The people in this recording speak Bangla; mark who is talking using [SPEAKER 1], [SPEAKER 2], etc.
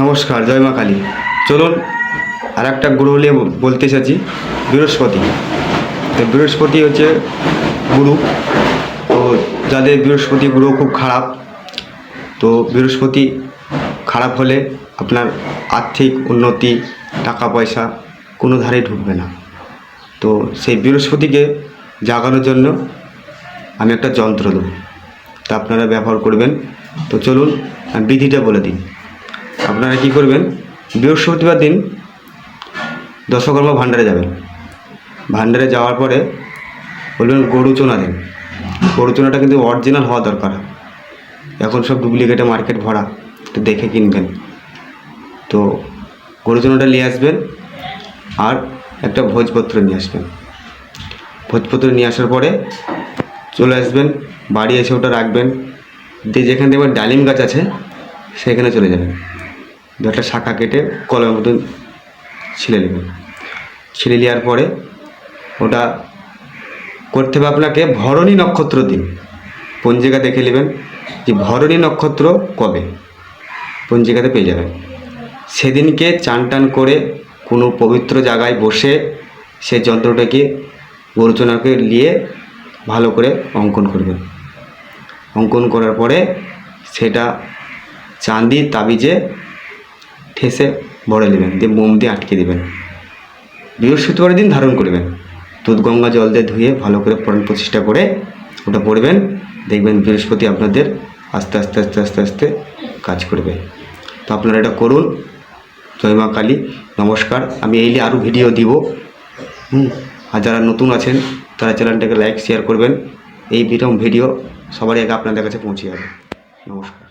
[SPEAKER 1] নমস্কার, জয় মা কালী। চলুন আর একটা গ্রহ নিয়ে বলতে চাচ্ছি, বৃহস্পতি। তো বৃহস্পতি হচ্ছে গুরু। তো যাদের বৃহস্পতি গ্রহ খুব খারাপ, তো বৃহস্পতি খারাপ হলে আপনার আর্থিক উন্নতি, টাকা পয়সা কোনো ধারেই ঢুকবে না। তো সেই বৃহস্পতিকে জাগানোর জন্য আমি একটা যন্ত্র দেব, তা আপনারা ব্যবহার করবেন। তো চলুন আমি বিধিটা বলে দিন। আপনারা কি করবেন, বৃহস্পতিবার দিন দশকর্মা ভাণ্ডারে যাবেন। ভাণ্ডারে যাওয়ার পরে বলবেন গরু চোনা দেন। গরু চোনাটা কিন্তু অরিজিনাল হওয়া দরকার, এখন সব ডুপ্লিকেটে মার্কেট ভরা, তো দেখে কিনবেন। তো গরু চোনাটা নিয়ে আসবেন আর একটা ভোজপত্র নিয়ে আসবেন। ভোজপত্র নিয়ে আসার পরে চলে আসবেন, বাড়ি এসে ওটা রাখবেন। দিয়ে যেখানে দেখবেন ডালিম গাছ আছে সেখানে চলে যাবেন, একটা শাখা কেটে কলার মতন ছিলে নেবেন। ছিলে নেওয়ার পরে ওটা করতে হবে আপনাকে ভরণী নক্ষত্র দিন। পঞ্জিকা দেখে নেবেন যে ভরণী নক্ষত্র কবে, পঞ্জিকাতে পেয়ে যাবেন। সেদিনকে চান টান করে কোনো পবিত্র জায়গায় বসে সেই যন্ত্রটাকে গরুচনাকে নিয়ে ভালো করে অঙ্কন করবেন। অঙ্কন করার পরে সেটা চাঁদির তাবিজে ঠেসে ভরে নেবেন, দিয়ে মোম দিয়ে আটকে দেবেন। বৃহস্পতিবার দিন ধারণ করবেন, দুধ গঙ্গা জল দিয়ে ধুয়ে ভালো করে প্রাণ প্রতিষ্ঠা করে ওটা পড়বেন। দেখবেন বৃহস্পতি আপনাদের আস্তে আস্তে আস্তে আস্তে আস্তে কাজ করবে। তো আপনারা এটা করুন। জয় মা কালী। নমস্কার। আমি এই নিয়ে আরও ভিডিও দিব। আর যারা নতুন আছেন তারা চ্যানেলটাকে লাইক শেয়ার করবেন। এই ভিডিও সবারই আগে আপনাদের কাছে পৌঁছে যাবে। নমস্কার।